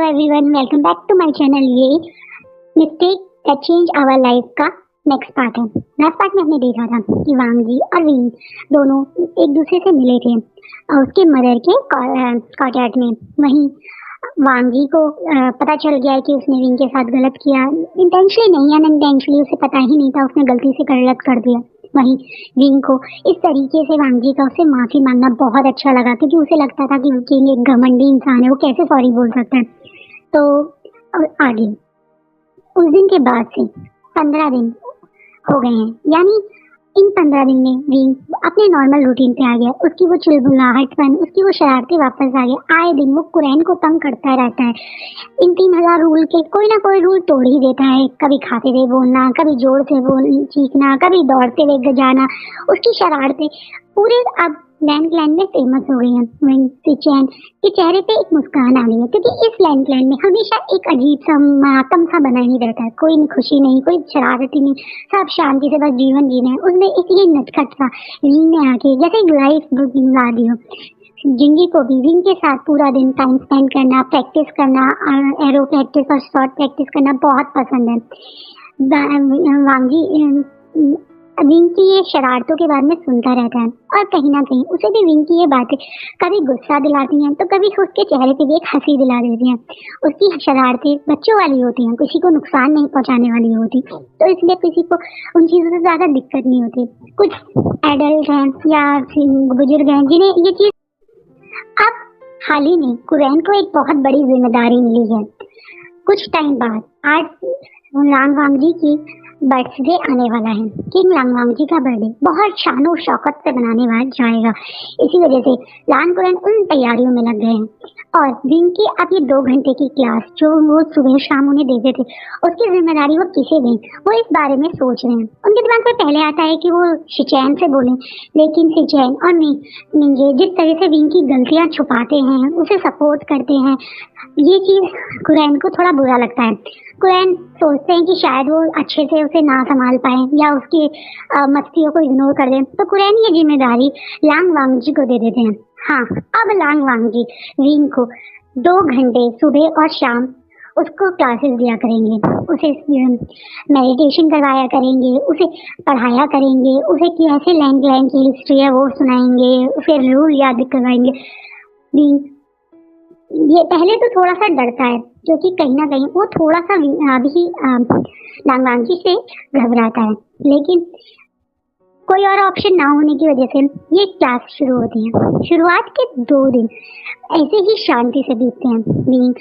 everyone, welcome back to my channel। ये mistake that change our life का next part है। Last part में हमने देखा था कि वांग जी और विंग दोनों एक दूसरे से मिले थे और उसके मदर के कॉन्टैक्ट में। वहीं वांग जी को पता चल गया है कि उसने विंग के साथ गलत किया, इंटेंशनली नहीं, अनइंटेंशनली उसे पता ही नहीं था, उसने गलती से गलत कर दिया। वहीं विंग को इस तरीके से वांग जी का उससे माफी मांगना बहुत अच्छा लगा, क्योंकि उसे लगता था कि किंग एक घमंडी इंसान है, वो कैसे सॉरी बोल सकता है। तो आगे उस दिन के बाद से 15 दिन हो गए हैं, यानी इन 15 दिन में विंग अपने नॉर्मल रूटीन पे आ गया। उसकी वो चिलबुलाहटपन, उसकी वो शरारतें वापस आ गया। आए दिन वो कुरैन को तंग करता रहता है। इन 3000 रूल के कोई ना कोई रूल तोड़ ही देता है। कभी खाते हुए बोलना, कभी जोर से चीखना, कभी दौड़ते हुए जाना। उसकी शरारतें पूरे अब लैंड क्लैन में फेमस हो गई है। सिचैन के चेहरे पे एक मुस्कान आ रही है, क्योंकि इस लैंड क्लैन में हमेशा एक अजीब सा मातम सा बना ही रहता है। कोई खुशी नहीं, कोई शरारती नहीं, सब शांति से बस जीवन जीना है। उसमें इसलिए नटखट सा विंग ने आके जैसे लाइफ ला दी हो। जिंगी को भी विंग के साथ पूरा दिन टाइम स्पेंड करना, प्रैक्टिस करना, एरो प्रैक्टिस और शॉट प्रैक्टिस करना बहुत पसंद है। वांगी विंग की ये शरारतों के बारे में सुनता रहता है और कहीं ना कहीं उसे भी विंग की ये बातें कभी गुस्सा दिलाती हैं तो कभी उसके चेहरे पे भी एक हंसी दिला देती हैं। उसकी शरारतें बच्चों वाली होती हैं, किसी को नुकसान नहीं पहुंचाने वाली होती, तो इसलिए किसी को उन चीज़ों से ज़्यादा दिक्कत नहीं होती। कुछ एडल्ट हैं या बुजुर्ग हैं जिन्हें ये चीज़ अब हाल ही में कुरैन को एक बहुत बड़ी जिम्मेदारी मिली है। कुछ टाइम बाद आज लांग वांग जी की बर्थडे आने वाला है। किंग लांग वांग जी का बर्थडे बहुत शानो शौकत से मनाने वाला जाएगा। इसी वजह से लान कुरैन उन तैयारियों में लग गए हैं और विंग की अब ये 2 घंटे की क्लास जो वो सुबह शाम उन्हें देते थे, उसकी जिम्मेदारी वो किसे दें, वो इस बारे में सोच रहे हैं। उनके दिमाग में पहले आता है कि वो सिचैन से बोलें, लेकिन सिचैन और निंजे जिस तरह से विंग की गलतियां छुपाते हैं, उसे सपोर्ट करते हैं, ये चीज कुरैन को थोड़ा बुरा लगता है। कुरैन सोचते हैं कि शायद वो अच्छे से उसे ना संभाल पाए या उसकी मस्तियों को इग्नोर कर दें, तो कुरैन ये जिम्मेदारी लांग वांग जी को दे देते हैं। हाँ, अब लांग वांग जी विंग को 2 घंटे सुबह और शाम उसको क्लासेस दिया करेंगे, उसे मेडिटेशन करवाया करेंगे, उसे पढ़ाया करेंगे, उसे कैसे लैंड की हिस्ट्री है वो सुनाएंगे, उसे रूल याद करवाएंगे। विंग ये पहले तो थोड़ा सा डरता है, क्योंकि कहीं ना कहीं वो थोड़ा सा अभी लांग वांग जी से घबराता है, लेकिन कोई और ऑप्शन ना होने की वजह से ये क्लास शुरू होती है। शुरुआत के 2 दिन ऐसे ही शांति से बीतते हैं। विंग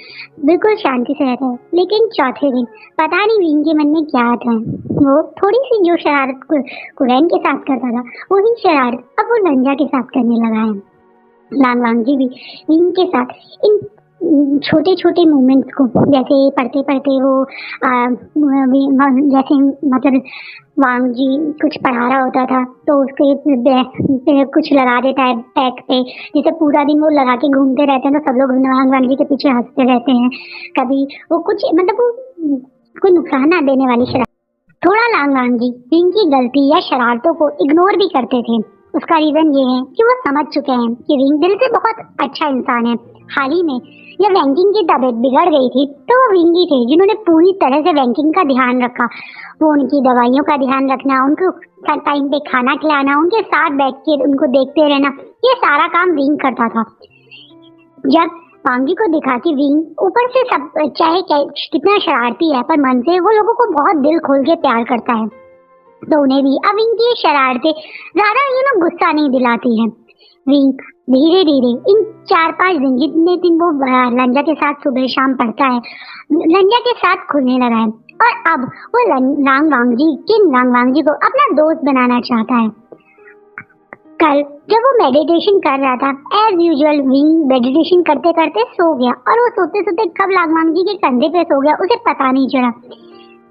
बिल्कुल शांति से रहता है, लेकिन चौथे दिन पता नहीं विंग के मन में क्या आता है। वो थोड़ी सी जो शरारत कुरैन के साथ करता था, वही शरारत अब वो लंजा के साथ करने लगा है। लांग वांग जी भी विंग के साथ इन छोटे छोटे मूवमेंट्स को, जैसे पढ़ते पढ़ते वो जैसे मतलब वांग जी कुछ पढ़ा रहा होता था तो उसके कुछ लगा देता है बैक पे, जैसे पूरा दिन वो लगा के घूमते रहते हैं तो सब लोग लांग वांग जी के पीछे हंसते रहते हैं। कभी वो कुछ मतलब वो कोई नुकसान ना देने वाली शरारत, थोड़ा लांग वांग जी विंग की गलती या शरारतों को इग्नोर भी करते थे। उसका रीजन ये है कि वो समझ चुके हैं कि विंग दिल से बहुत अच्छा इंसान है। हाल ही में जब वैंकिंग की तबीयत बिगड़ गई थी तो वो विंग ही थे जिन्होंने पूरी तरह से वैंकिंग का ध्यान रखा। वो उनकी दवाइयों का ध्यान रखना, उनको टाइम पे खाना खिलाना, उनके साथ बैठ के उनको देखते रहना, ये सारा काम विंग करता था। जब वांगी को दिखा कि विंग ऊपर से सब चाहे कितना शरारती है पर मन से वो लोगों को बहुत दिल खोल के प्यार करता है, तो उन्हें भी अब इनकी शरारतें ज्यादा गुस्सा नहीं दिलाती है। विंग धीरे धीरे इन 4-5 दिन, जितने दिन वो लंजा के साथ सुबह शाम पढ़ता है, लंजा के साथ खुलने लगा है और अब वो लांग वांग जी किंग लांग वांग जी को अपना दोस्त बनाना चाहता है। कल जब वो मेडिटेशन कर रहा था, एज यूजुअल विंग मेडिटेशन करते करते सो गया और वो सोते सोते कब लांग वांग जी के कंधे पे सो गया उसे पता नहीं चला।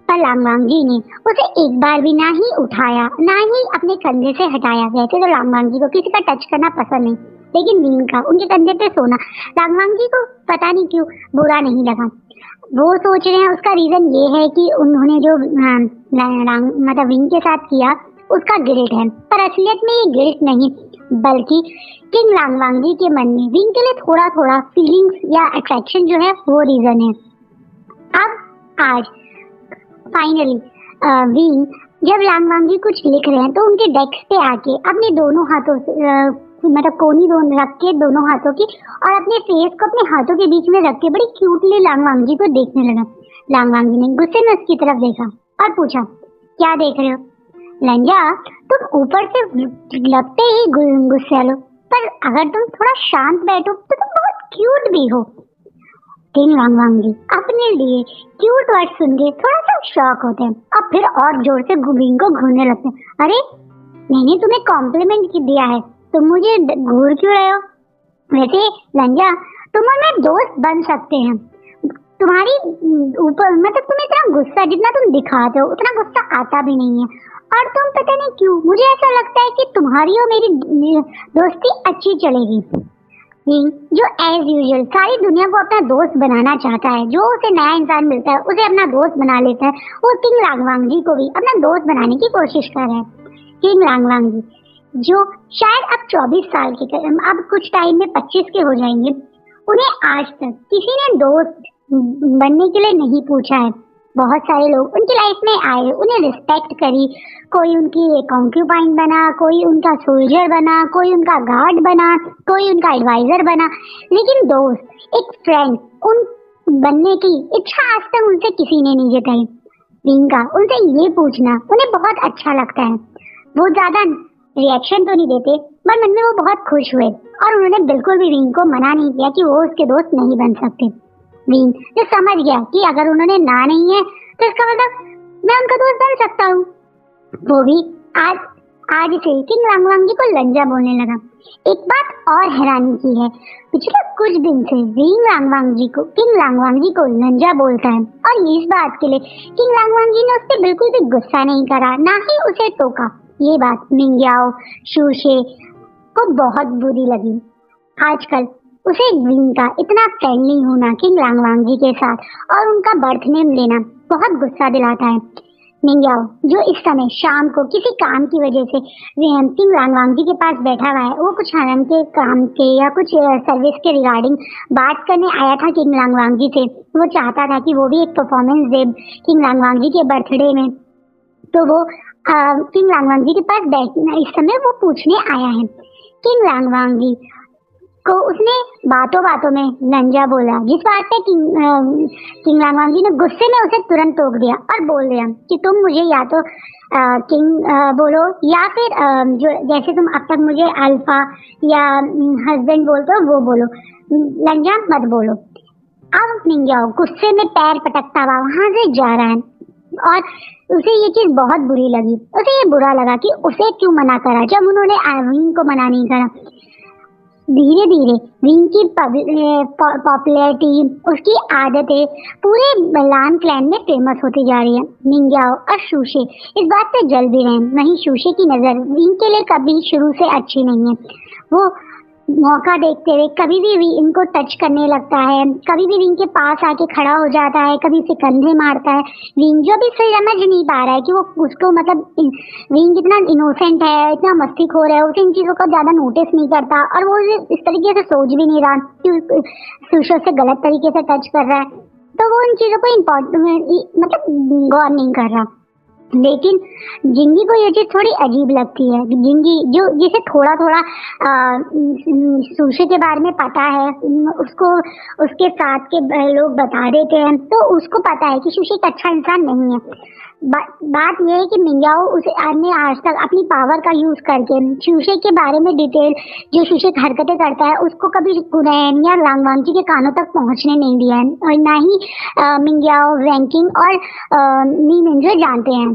पर लांग वांग जी ने उसे एक बार भी ना ही उठाया, ना ही अपने कंधे से हटाया। वैसे तो लांग वांग जी को किसी का टच करना पसंद नहीं, लेकिन विंग का उनके कंधे पे सोना लांग वांग जी को पता नहीं क्यों बुरा नहीं लगा। वो सोच रहे हैं उसका रीजन ये है कि उन्होंने जो मतलब विंग के साथ किया उसका गिल्ट है, पर असलियत में ये गिल्ट नहीं, बल्कि किंग लांगवांग जी के मन में विंग के लिए थोड़ा थोड़ा फीलिंग्स या अट्रैक्शन जो है वो रीजन है। अब आज फाइनली विंग जब लांगवांग जी कुछ लिख रहे हैं तो उनके डेस्क पे आके अपने दोनों हाथों से मतलब कोनी दोनों रख के दोनों हाथों की और अपने फेस को अपने हाथों के बीच में रख के बड़ी क्यूटली लांगवांग जी को देखने लगा। लांगवांग जी ने गुस्से में उसकी तरफ देखा और पूछा, क्या देख रहे हो? लंजा, तुम ऊपर से लगते ही गुस्से लो, पर अगर तुम थोड़ा शांत बैठो तो तुम बहुत क्यूट भी हो। किंग लांगवांग जी अपने लिए क्यूट वर्ड सुन के थोड़ा सा शॉक होते हैं और फिर और जोर से विंग को घूरने लगते हैं। अरे मैंने तुम्हें कॉम्प्लीमेंट दिया है, तुम मुझे घूर क्यों रहे हो? वैसे लंजा, तुम और मैं दोस्त बन सकते हैं। तुम्हारी ऊपर मतलब तुम्हें इतना गुस्सा जितना तुम दिखाते हो उतना गुस्सा आता भी नहीं है, और तुम पता नहीं क्यों मुझे ऐसा लगता है कि तुम्हारी और मेरी दोस्ती अच्छी चलेगी। जो एज यूजुअल सारी दुनिया को अपना दोस्त बनाना चाहता है, जो उसे नया इंसान मिलता है उसे अपना दोस्त बना लेता है, वो किंग लांगवांग जी को भी अपना दोस्त बनाने की कोशिश कर रहा है। किंग लांगवांग जी जो शायद अब 24 साल के, अब कुछ टाइम में 25 के हो जाएंगे, उन्हें आज तक किसी ने दोस्त बनने के लिए नहीं पूछा है। बहुत सारे लोग उनकी लाइफ में आए, उन्हें रिस्पेक्ट करी, कोई उनकी कॉन्क्यूपाइन बना, कोई उनका सोल्जर बना, कोई उनका गार्ड बना, कोई उनका एडवाइजर बना, लेकिन दोस्त एक फ्रेंड उन बनने की इच्छा आज तक उनसे किसी ने नहीं जताई। विंग का उनसे ये पूछना उन्हें बहुत अच्छा लगता है। वो ज्यादा रिएक्शन तो नहीं देते, पर मन में वो बहुत खुश हुए और उन्होंने बिल्कुल भी विंग को मना नहीं किया कि वो उसके दोस्त नहीं बन सकते। विंग जो समझ गया कि अगर उन्होंने ना नहीं है तो इसका मतलब मैं उनका दोस्त बन सकता हूँ। वो भी आज से किंग लांगवांग जी को लंजा बोलने लगा। एक बात और हैरानी की है, पिछले कुछ दिन से किंग लांगवांग जी को लंजा बोलता है, और इस बात के लिए किंग लांगवांग जी ने उससे बिल्कुल भी गुस्सा नहीं करा, ना ही उसे टोका। ये बात मिंग्याओ शूशे को बहुत बुरी लगी। आजकल उसे विंग का इतना फ्रेंडली होना किंग लांगवांग जी के साथ और उनका बर्थ नेम लेना बहुत गुस्सा दिलाता है। मिंग्याओ जो इस समय शाम को किसी काम की वजह से किंग लांगवांग जी के पास बैठा हुआ है, वो कुछ हरम के काम के या कुछ सर्विस के रिगार्डिंग बात करने आया था किंग लांगवांग जी से। वो चाहता था कि वो भी एक परफॉर्मेंस दे किंग लांगवांग जी के बर्थडे में, तो वो किंग लांगवांग जी के पास बैठना इस समय वो पूछने आया है। किंग लांगवांग जी को उसने बातों बातों में लंजा बोला, जिस बात पे किंग लांगवांग जी ने गुस्से में उसे तुरंत टोक दिया और बोल दिया कि तुम मुझे या तो किंग बोलो या फिर जो जैसे तुम अब तक मुझे अल्फा या हस्बैंड बोलते हो वो बोलो, लंजा मत बोलो। अब मिंग्याओ गुस्से में पैर पटकता हुआ वहां से जा रहा है और उसे ये चीज बहुत बुरी लगी। उसे ये बुरा लगा कि उसे क्यों मना करा जब उन्होंने विंग को मना नहीं करा। धीरे धीरे विंग की पॉपुलैरिटी, उसकी आदतें पूरे लान क्लैन में फेमस होती जा रही है। मिंग्याओ और शूशे इस बात पे जल भी रहे हैं। वहीं शूशे की नजर विंग के लिए कभी शुरू से अच्छी नहीं है। वो मौका देखते हुए कभी भी विंग को टच करने लगता है, कभी भी विंग के पास आके खड़ा हो जाता है, कभी उसे कंधे मारता है। विंग जो भी सही समझ नहीं पा रहा है कि वो उसको मतलब विंग इतना इनोसेंट है, इतना मस्तीखोर है, उसे इन चीजों को ज्यादा नोटिस नहीं करता और वो इस तरीके से सोच भी नहीं रहा कि सुशो से गलत तरीके से टच कर रहा है, तो वो इन चीजों को मतलब गौर नहीं कर रहा। लेकिन जिंगी को ये चीज थोड़ी अजीब लगती है। जिंगी जो जिसे थोड़ा थोड़ा सुशे के बारे में पता है, उसको उसके साथ के लोग बता देते हैं, तो उसको पता है कि सुशे एक अच्छा इंसान नहीं है। बात यह है कि मिंग्याओ उसे ने आज तक अपनी पावर का यूज करके सुशे के बारे में डिटेल जो सुशे हरकतें करता है उसको कभी कुरैन या लांगवांग जी के कानों तक पहुंचने नहीं दिया है, और ना ही मिंग्याओ रैंकिंग और नी मिंजो जानते हैं।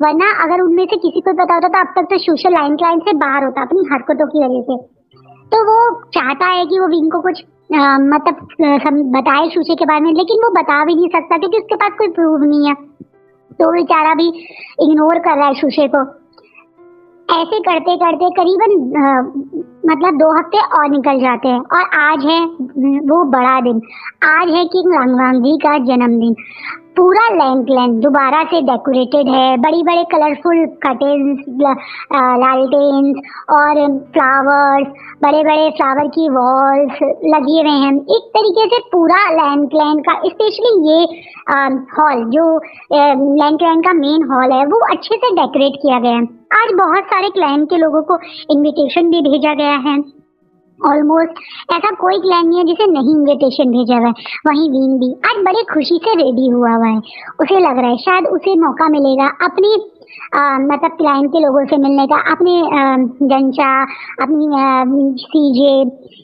वरना अगर उनमें से किसी को पता होता तो अब तक तो सुशे लाइन क्लाइन से बाहर होता अपनी हरकतों की वजह से। तो वो चाहता है कि वो विंग को कुछ मतलब बताए सुशे के बारे में, लेकिन वो बता भी नहीं सकता क्योंकि उसके पास कोई प्रूफ नहीं है, तो बेचारा भी इग्नोर कर रहा है सुशे को। ऐसे करते करते करीबन मतलब 2 हफ्ते और निकल जाते हैं और आज है वो बड़ा दिन, आज है किंग लांगवांग जी का जन्मदिन। पूरा लैंड दोबारा से डेकोरेटेड है, बड़ी बड़े कलरफुल कर्टेन्स, लालटेन्स और फ्लावर्स, बड़े बड़े फ्लावर की वॉल्स लगे हुए हैं। एक तरीके से पूरा लैंड का, स्पेशली ये हॉल जो लैंड का मेन हॉल है वो अच्छे से डेकोरेट किया गया है। आज बहुत सारे क्लाइंट के लोगों को इनविटेशन भी भेजा गया है। ऑलमोस्ट ऐसा कोई क्लाइंट नहीं है जिसे नहीं इनविटेशन भेजा हुआ है। वहीं वीन भी आज बड़े खुशी से रेडी हुआ है। उसे लग रहा है शायद उसे मौका मिलेगा अपनी मतलब क्लाइंट के लोगों से मिलने का, अपने जंचा, अपनी सीजे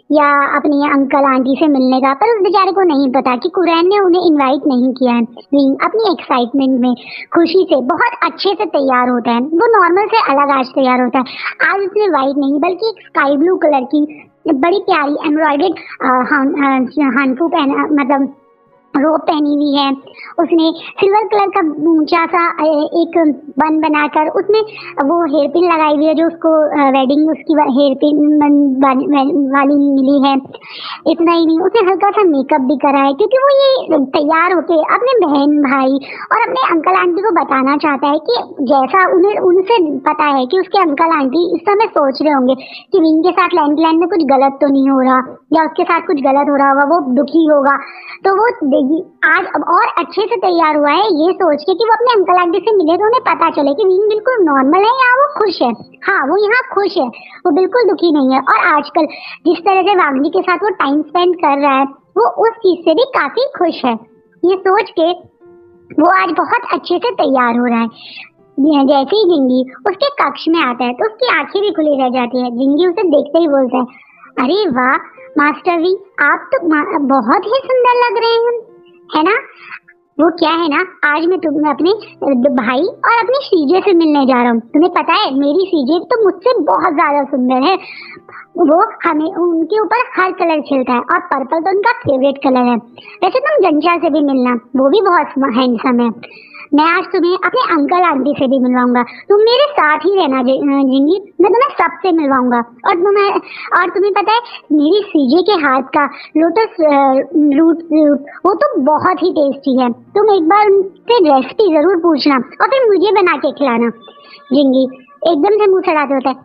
या अपनी अंकल आंटी से मिलने का, पर उस बेचारे को नहीं पता कि कुरैन ने उन्हें इनवाइट नहीं किया है। वीन अपनी एक्साइटमेंट में खुशी से बहुत अच्छे से तैयार होता है। वो नॉर्मल से अलग आज तैयार होता है। आज उसने व्हाइट नहीं बल्कि एक स्काई ब्लू कलर की बड़ी प्यारी एम्ब्रॉयडेड हानफू पहना, मतलब रोब पहनी हुई है। उसने सिल्वर कलर का ऊंचा सा एक बन बनाकर उसमें वो हेयर पिन लगाई हुई है जो उसको वेडिंग उसकी हेयर पिन वाली मिली है। इतना ही नहीं, उसने हल्का सा मेकअप भी करा है क्योंकि वो ये तैयार होके अपने बहन भाई और अपने अंकल आंटी को बताना चाहता है कि जैसा उन्हें उनसे पता है कि उसके अंकल आंटी इस समय सोच रहे होंगे कि विंग के साथ लैंड में कुछ गलत तो नहीं हो रहा या उसके साथ कुछ गलत हो रहा होगा, वो दुखी होगा। तो वो आज अब और अच्छे से तैयार हुआ है ये सोच के कि वो अपने अंकल आंटी से मिले तो उन्हें पता चले कि विंग बिल्कुल नॉर्मल है या वो खुश है। हाँ, वो यहाँ खुश है, वो बिल्कुल दुखी नहीं है। और आजकल जिस तरह से वांगजी के साथ वो टाइम स्पेंड कर रहा है वो उस चीज से भी काफी खुश है। ये सोच के वो आज बहुत अच्छे से तैयार हो रहा है। जैसे ही जिंगी उसके कक्ष में आता है तो उसकी आंखें भी खुली रह जाती है। जिंगी उसे देखते ही बोलता है, अरे वाह मास्टर वी, आप तो बहुत ही सुंदर लग रहे हैं, है ना। वो क्या है ना, आज मैं तुम्हें अपने भाई और अपनी सीजे से मिलने जा रहा हूँ। तुम्हें पता है मेरी सीजे तो मुझसे बहुत ज्यादा सुंदर है। वो हमें उनके ऊपर हर कलर खिलता है और पर्पल तो उनका फेवरेट कलर है। वैसे तुम जंचा से भी मिलना, वो भी बहुत हैंडसम है। मैं आज तुम्हें अपने अंकल आंटी से भी मिलवाऊंगा। तुम मेरे साथ ही रहना जिंगी, मैं तुम्हें सबसे मिलवाऊंगा। और तुम्हें पता है मेरी सीजे के हाथ का लोटस रूट वो तो बहुत ही टेस्टी है। तुम एक बार उनसे रेसिपी जरूर पूछना और फिर मुझे बना के खिलाना। जिंगी एकदम से मुंह चढ़ाते होता है,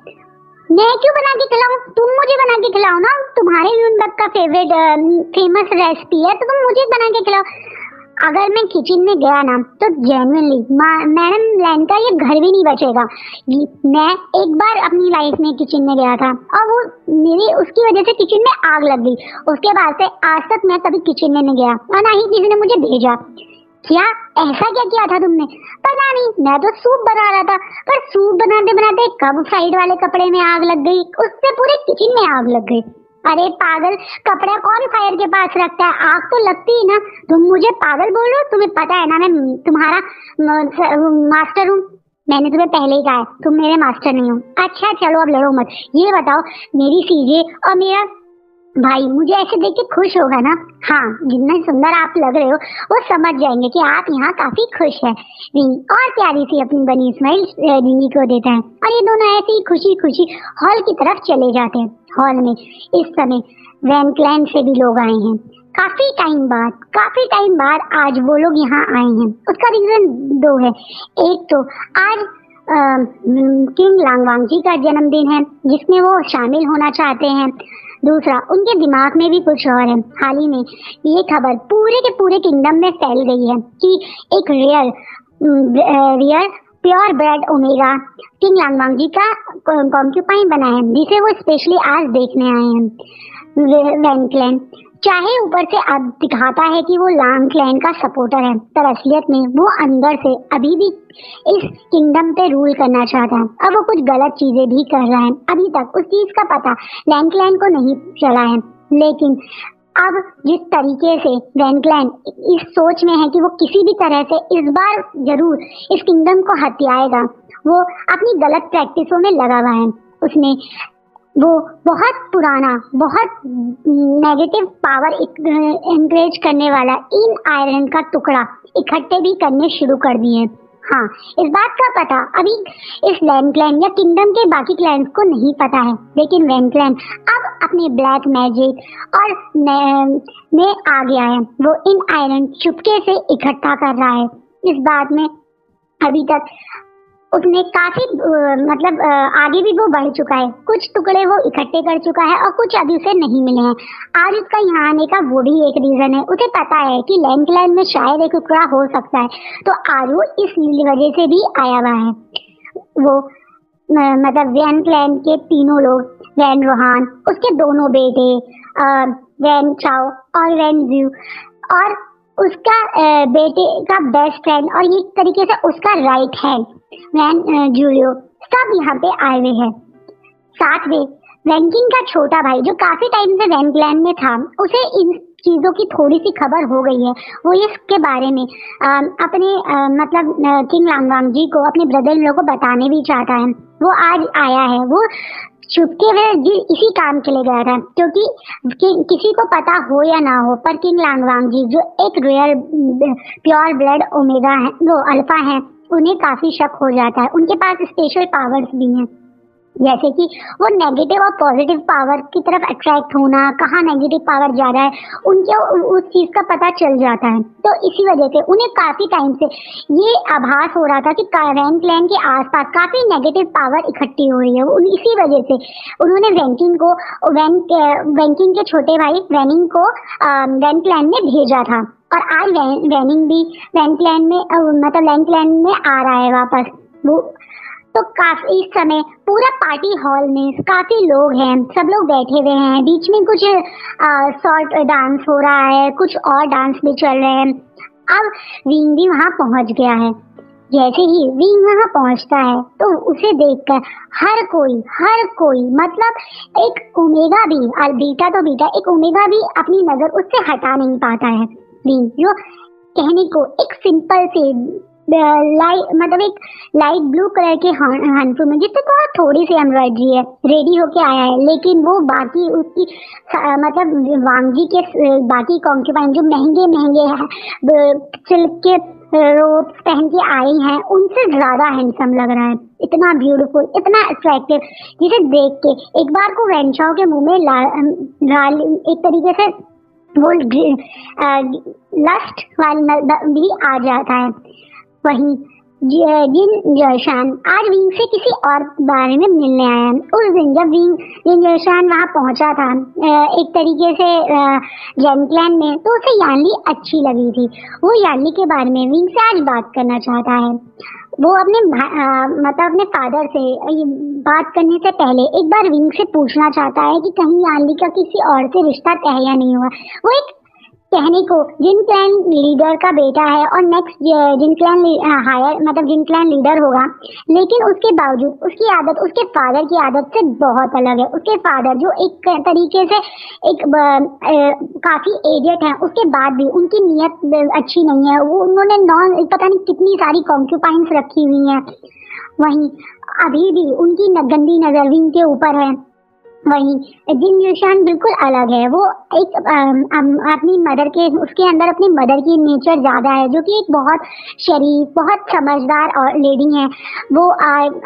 मैं क्यों बना के खिलाऊं, तुम मुझे बना के खिलाओ ना। तुम्हारे यूनबक का फेवरेट फेमस रेसिपी है तो तुम मुझे बना के खिलाओ। अगर मैं किचन में गया ना तो जेन्युइनली मैडम लैंड का ये घर भी नहीं बचेगा। मैं एक बार अपनी लाइफ में किचन में गया था और वो मेरी उसकी वजह से किचन में आग लग गई। उसके बाद से आज तक मैं कभी किचन में नहीं गया और ना ही किसी ने मुझे भेजा। क्या ऐसा क्या किया था तुमने? पता नहीं, मैं तो सूप बना रहा था, पर सूप बनाते बनाते कब साइड वाले कपड़े में आग लग गई, उससे पूरे किचन में आग लग गई। अरे पागल, कपड़ा कौन फायर के पास रखता है, आग तो लगती ही ना। तुम मुझे पागल बोल रहे हो? तुम्हें पता है ना मैं तुम्हारा मास्टर हूँ। मैंने तुम्हें पहले ही कहा है तुम मेरे मास्टर नहीं हो। अच्छा चलो अब लड़ो मत। ये बताओ मेरी सीजे और मेरा भाई मुझे ऐसे देख के खुश होगा ना? हाँ, जितना सुंदर आप लग रहे हो वो समझ जाएंगे कि आप यहाँ काफी खुश है। रिंग और प्यारी सी अपनी बनी स्माइल रिंगी को देता है और ये दोनों ऐसे ही खुशी खुशी हॉल की तरफ चले जाते हैं। हॉल में इस समय वैन क्लैन से भी लोग आए हैं। काफी टाइम बाद आज वो लोग यहाँ आए हैं। उसका रीजन दो है। एक तो आज किंग लांगवांगजी का जन्मदिन है जिसमें वो शामिल होना चाहते हैं। दूसरा, उनके दिमाग में भी कुछ और है। हाल ही में ये खबर पूरे के पूरे किंगडम में फैल गई है कि एक real pure bred omega king लांगवांगजी का कॉन्क्यूपाइन बना है जिसे वो स्पेशली आज देखने आए हैं। वैन क्लैन चाहे ऊपर से अब दिखाता है कि वो लांग क्लैन का सपोर्टर है, पर असलियत में वो अंदर से अभी भी इस किंगडम पे रूल करना चाहता है। अब वो कुछ गलत चीजें भी कर रहा है। अभी तक उस चीज का पता लैंग क्लैन को नहीं चला है, लेकिन अब जिस तरीके से वैन क्लैन इस सोच में है कि वो किसी भी तरह से इस बार जरूर इस किंगडम को हथियाएगा, वो अपनी गलत प्रैक्टिसों में लगा हुआ है। उसने वो बहुत पुराना, बहुत नेगेटिव पावर एनकरेज करने वाला इन आयरन का टुकड़ा इकट्ठे भी करने शुरू कर दिए। हाँ, इस बात का पता अभी इस लैंड क्लैन या किंगडम के बाकी क्लैंस को नहीं पता है, लेकिन वैन क्लैन अब अपने ब्लैक मैजिक और में आ गया है। वो इन आयरन चुपके से इकट्ठा कर रहा है। इस बात में अभी तक उसने काफी आगे भी वो बढ़ चुका है। कुछ टुकड़े वो इकट्ठे कर चुका है और कुछ अभी उसे नहीं मिले हैं। आज उसका यहाँ आने का वो भी एक रीजन है। उसे पता है कि लैंड क्लैन में शायद एक टुकड़ा हो सकता है, तो आज वो इस वजह से भी आया हुआ है। वो वैन क्लैन के तीनों लोग, वैन रोहान, उसके दोनों बेटे वैन चाओ और वैन ज्यू और उसका बेटे का बेस्ट फ्रेंड और एक तरीके से उसका राइट हैंड वैन जूलियो, सब यहाँ पे आए हुए हैं। साथ में वैनकिंग का छोटा भाई जो काफी टाइम से वैन क्लैन में था, उसे इन चीजों की थोड़ी सी खबर हो गई है। वो इसके बारे में अपने किंग लांगवांग जी को, अपने ब्रदर इन लोगों को बताने भी चाहता है। वो आज आया है। वो चुपके में इसी काम के लिए गया था, क्योंकि किसी को पता हो या ना हो, पर किंग लांगवांग जी जो एक रियल प्योर ब्लड ओमेगा है, वो अल्फा है, उन्हें काफी शक हो जाता है। उनके पास स्पेशल पावर्स भी हैं, जैसे कि वो नेगेटिव और पॉजिटिव पावर की तरफ अट्रैक्ट होना, कहाँ नेगेटिव पावर जा रहा है उनके उस चीज का पता चल जाता है। तो इसी वजह से उन्हें काफी टाइम से ये आभास हो रहा था कि वैन क्लैन के आसपास काफी नेगेटिव पावर इकट्ठी हो रही है। इसी वजह से उन्होंने वैनकिंग के छोटे भाई वैनिंग को वैन क्लैन में भेजा था। और आज वैनिंग भी वैन क्लैन में आ रहा है वापस। वो तो काफी इस समय पूरा पार्टी हॉल में काफी लोग हैं, सब लोग बैठे हुए हैं। बीच में कुछ शॉर्ट डांस हो रहा है, कुछ और डांस भी चल रहे हैं। अब विंग भी वहां पहुंच गया है। जैसे ही विंग वहां पहुंचता है तो उसे देखकर हर कोई एक ओमेगा भी, बीटा तो बीटा, एक ओमेगा भी अपनी नजर उससे हटा नहीं पाता है। विंग जो कहने को एक सिंपल से एक लाइट ब्लू कलर के हानफू में, जिससे बहुत थोड़ी सी एम्ब्रॉयडरी है, रेडी होके आया है। लेकिन वो बाकी उसकी वांगजी के बाकी कॉन्क्यूबाइन जो महंगे सिल्क के रोब पहन के आई हैं, उनसे ज्यादा हैंडसम लग रहा है। इतना ब्यूटीफुल, इतना अट्रैक्टिव, जिसे देख के एक बार को वेंचाओ के मुंह में लाल एक तरीके से वो लस्ट वाला भी आ जाता है। वहीं जिन जर्शान आज विंग से किसी और बारे में मिलने आया है। उस दिन जब जिन जर्शान वहां पहुंचा था एक तरीके से जैनक्लैन में, तो उसे यानली अच्छी लगी थी। वो यानली के बारे में विंग से आज बात करना चाहता है। वो अपने फादर से बात करने से पहले एक बार विंग से पूछना चाहता है कि कहीं यानली का किसी और से रिश्ता तय या नहीं हुआ। वो एक कहने को जिन क्लैन लीडर का बेटा है और नेक्स्ट जिन क्लैन लीडर होगा, लेकिन उसके बावजूद उसकी आदत उसके फादर की आदत से बहुत अलग है। उसके फादर जो एक तरीके से काफी एजेड है, उसके बाद भी उनकी नीयत अच्छी नहीं है। वो उन्होंने पता नहीं कितनी सारी कॉन्क्यूपाइंस रखी हुई हैं। वहीं अभी भी उनकी गंदी नजर विंग के ऊपर है। वहीं जिन जर्शान बिल्कुल अलग है। वो एक अपनी मदर के, उसके अंदर अपनी मदर की नेचर ज्यादा है, जो कि एक बहुत शरीफ, बहुत समझदार और लेडी है। वो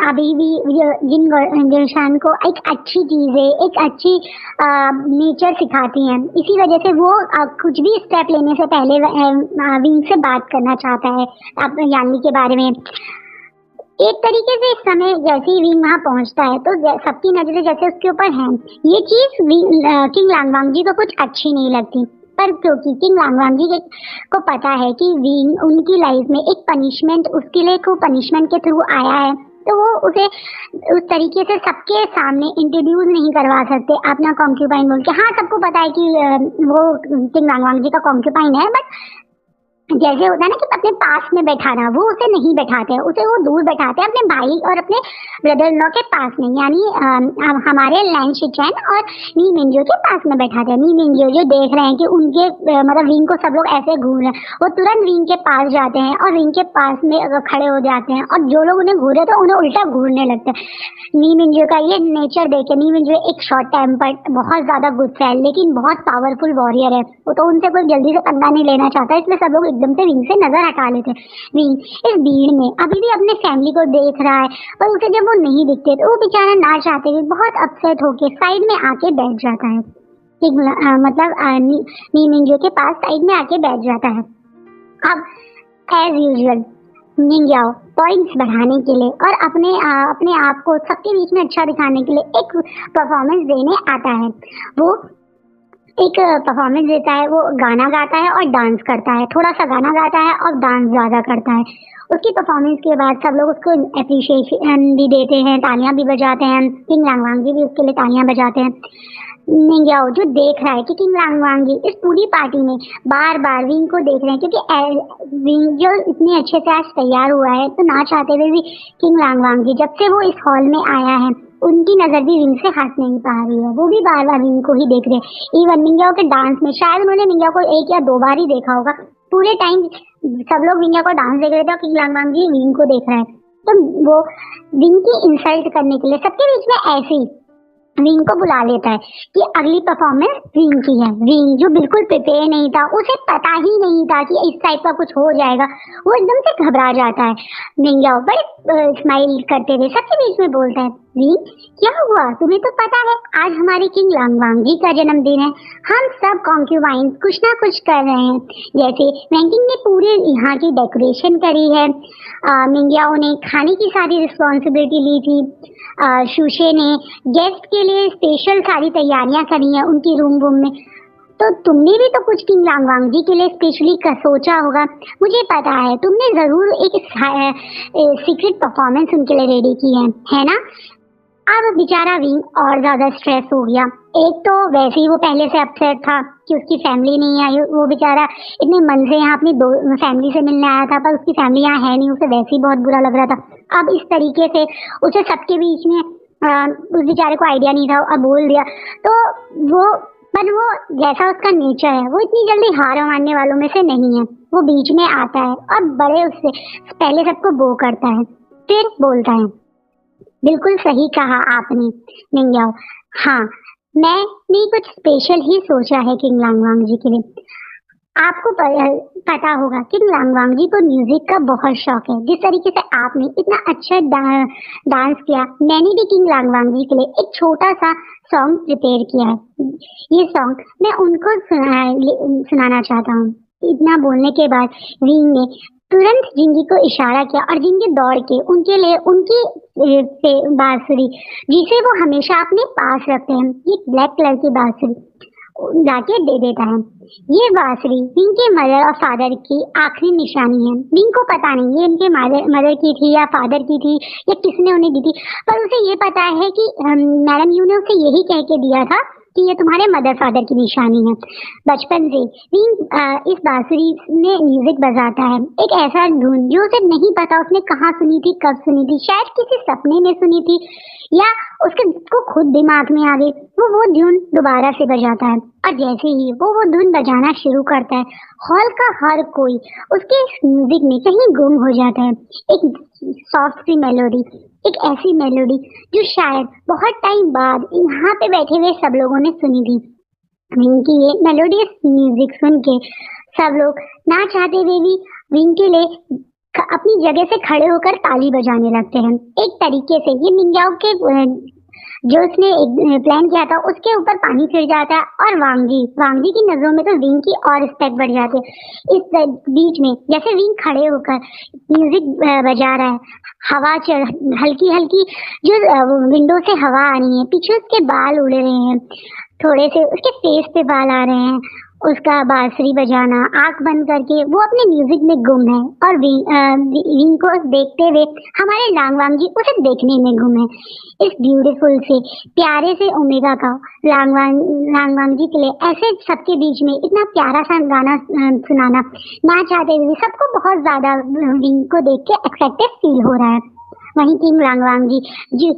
अभी भी जिन जर्शान को एक अच्छी चीजें, एक अच्छी नेचर सिखाती हैं। इसी वजह से वो कुछ भी स्टेप लेने से पहले विंग से बात करना चाहता है यानली के बारे में। एक तरीके से इस समय जैसे ही विंग वहां पहुंचता है तो सबकी नजरें जैसे उसके ऊपर हैं। ये चीज किंग लांगवांग जी को कुछ अच्छी नहीं लगती, पर क्योंकि किंग लांगवांग जी को पता है कि विंग उनकी लाइफ में एक पनिशमेंट, उसके लिए को पनिशमेंट के थ्रू आया है, तो वो उसे उस तरीके से सबके सामने इंट्रोड्यूस नहीं करवा सकते अपना कॉन्क्यूपाइन बोल के। हाँ, सबको पता है कि वो किंग लांगवांग जी का कॉन्क्यूपाइन है, बट जैसे होता है ना कि अपने पास में बैठाना, वो उसे नहीं बैठाते हैं, उसे वो दूर बैठाते हैं अपने भाई और अपने ब्रदर इन लॉ के पास में, यानी हमारे लैंड शिचैन और नी मिंजो के पास में बैठाते हैं। नी मिंजो जो देख रहे हैं कि उनके विंग को सब लोग ऐसे घूर रहे हैं, वो तुरंत विंग के पास जाते हैं और विंग के पास में खड़े हो जाते हैं, और जो लोग उन्हें घूरे तो उन्हें उल्टा घूरने लगते हैं। नी मिंजो का ये नेचर देखे, नी मिंजो एक शॉर्ट टेम्पर, बहुत ज्यादा गुस्सा है, लेकिन बहुत पावरफुल वॉरियर है। वो तो उनसे कोई जल्दी से पंगा नहीं लेना चाहता, इसलिए सब लोग एकदम से विंग से नजर हटा लेते। विंग इस भीड़ में अभी भी अपने फैमिली को देख रहा है, पर उसे जब वो नहीं दिखते तो वो बेचारा ना चाहते हुए बहुत अपसेट होके साइड में आके बैठ जाता है। नी मिंजो के पास साइड में आके बैठ जाता है। अब एज यूजुअल निंजाओ पॉइंट्स बढ़ाने के लिए और अपने आप को सबके बीच में अच्छा दिखाने के लिए एक परफॉर्मेंस देने आता है। वो एक परफॉर्मेंस देता है, वो गाना गाता है और डांस करता है, थोड़ा सा गाना गाता है और डांस ज्यादा करता है। उसकी परफॉर्मेंस के बाद सब लोग उसको अप्रिशिएशन भी देते हैं, तालियां भी बजाते हैं। किंग लांगवांगी भी उसके लिए तालियां बजाते हैं। निंजाओ जो देख रहा है कि किंग लांगवांगी इस पूरी पार्टी में बार बार विंग को देख रहे हैं, क्योंकि विंग जो इतने अच्छे से आज तैयार हुआ है, तो ना चाहते हुए भी किंग लांगवांगी जब से वो इस हॉल में आया है उनकी नजर भी विंग से हट नहीं पा रही है। वो भी बार बार विंग को ही देख रहे हैं। इवन मिंजाओ के डांस में शायद उन्होंने मिंजाओ को 1 या 2 बार ही देखा होगा। पूरे टाइम सब लोग विंगा को डांस देख रहे थे और किंग लांगवांगी विंग को देख रहा है। तो वो विंग की इंसल्ट करने के लिए सबके बीच में ऐसे ही विंग को बुला लेता है कि अगली परफॉर्मेंस विंग की है। विंग जो बिल्कुल प्रिपेयर नहीं था, उसे पता ही नहीं था कि इस टाइप का कुछ हो जाएगा, वो एकदम से घबरा जाता है। निंजाओ बड़े स्माइल करते हुए सबके बीच में बोलता है, विंग क्या हुआ, तुम्हें तो पता है आज हमारे किंग लांगवांगी का जन्मदिन है। हम सब कॉन्क्यूबाइंस कुछ ना कुछ कर रहे हैं। जैसे वैंकिंग ने पूरे यहाँ की डेकोरेशन करी है, मिंगियाओ ने खाने की सारी रिस्पॉन्सिबिलिटी ली थी, शूशे ने गेस्ट के लिए स्पेशल सारी तैयारियां करी हैं उनकी रूम में। तो तुमने भी तो कुछ किंग लांगवांगी के लिए स्पेशली सोचा होगा। मुझे पता है तुमने जरूर एक सीक्रेट परफॉर्मेंस उनके लिए रेडी की है ना। अब बेचारा विंग और ज्यादा स्ट्रेस हो गया। एक तो वैसे ही वो पहले से अपसेट था कि उसकी फैमिली नहीं आई। वो बेचारा इतने मन से यहाँ अपनी फैमिली से मिलने आया था, पर उसकी फैमिली यहाँ है नहीं, उसे वैसे ही बहुत बुरा लग रहा था। अब इस तरीके से उसे सबके बीच में उस बेचारे को आइडिया नहीं था, अब बोल दिया तो वो जैसा उसका नेचर है, वो इतनी जल्दी हार मानने वालों में से नहीं है। वो बीच में आता है और बड़े उससे पहले सबको बो करता है, फिर बोलता है, बिल्कुल सही कहा आपने निंजाओ। हाँ, मैंने कुछ स्पेशल ही सोचा है किंग लांगवांगी के लिए। आपको पता होगा किंग लांगवांगी को म्यूजिक का बहुत शौक है। जिस तरीके से आपने इतना अच्छा डांस किया, मैंने भी किंग लांगवांगी के लिए एक छोटा सा सॉन्ग प्रिपेयर किया है। ये सॉन्ग मैं उनको सुनाना चाहता हूँ। इतना बोलने के बाद विंग ने तुरंत जिंगी को इशारा किया और जिंगी दौड़ के उनके लिए उनकी बांसुरी, जिसे वो हमेशा अपने पास रखते हैं, ये ब्लैक कलर की बांसुरी जाके दे देता है। ये बांसुरी विंग के मदर और फादर की आखिरी निशानी है। विंग को पता नहीं ये इनके मदर की थी या फादर की थी या किसने उन्हें दी थी, पर उसे ये पता है कि मैडम यू ने उसे यही कह के दिया था कि ये तुम्हारे मदर फादर की निशानी है। बचपन से विंग इस बांसुरी में म्यूजिक बजाता है, एक ऐसा धुन जो उसे नहीं पता उसने कहाँ सुनी थी, कब सुनी थी, शायद किसी सपने में सुनी थी या उसको खुद दिमाग में आ गई। वो धुन दोबारा से बजाता है और जैसे ही वो धुन बजाना शुरू करता है, हॉल का हर कोई उसके म्यूजिक में कहीं गुम हो जाता है। एक सॉफ्ट सी मेलोडी, एक ऐसी मेलोडी जो शायद बहुत टाइम बाद यहाँ पे बैठे हुए सब लोगों ने सुनी थी। विंग की ये मेलोडियस म्यूजिक सुन के सब लोग ना चाहते हुए भी विंग के लिए अपनी जगह से खड़े होकर ताली बजाने लगते हैं। एक तरीके से ये निंजाओ के जो उसने प्लान किया था उसके ऊपर पानी फिर जाता है और वांगी की नजरों में तो विंग की और रिस्पेक्ट बढ़ जाती है। इस बीच में जैसे विंग खड़े होकर म्यूजिक बजा रहा है, हवा चल हल्की हल्की जो विंडो से हवा आ रही है, पीछे उसके बाल उड़ रहे हैं, थोड़े से उसके फेस पे बाल आ रहे हैं, उसका बांसुरी बजाना, आंख बंद करके वो अपने म्यूजिक में गुम है और विंग को देखते हुए हमारे लांगवांगी उसे देखने में गुम है। इस ब्यूटीफुल से प्यारे से ओमेगा का लांगवांगी के लिए ऐसे सबके बीच में इतना प्यारा सा गाना सुनाना ना चाहते हुए सबको बहुत ज्यादा विंग को देख के एक्साइटेड फील हो रहा है। वहीं किंग लांगवांगी जी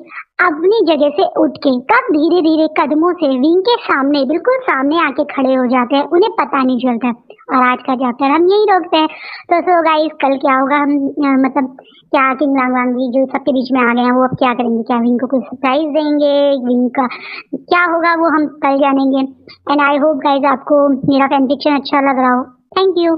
अपनी जगह से उठ के कब धीरे धीरे कदमों से विंग के सामने बिल्कुल सामने आके खड़े हो जाते हैं, उन्हें पता नहीं चलता। और आज का चैप्टर हम यही रोकते हैं। तो सो गाइस, कल क्या होगा, हम मतलब क्या किंग लांगवांगी जो सबके बीच में आ गए हैं वो अब क्या करेंगे, क्या विंग को कुछ सरप्राइज देंगे, विंग का क्या होगा वो हम कल जानेंगे। एंड आई होप गाइस आपको मेरा फैन फिक्शन अच्छा लग रहा हो। Thank you.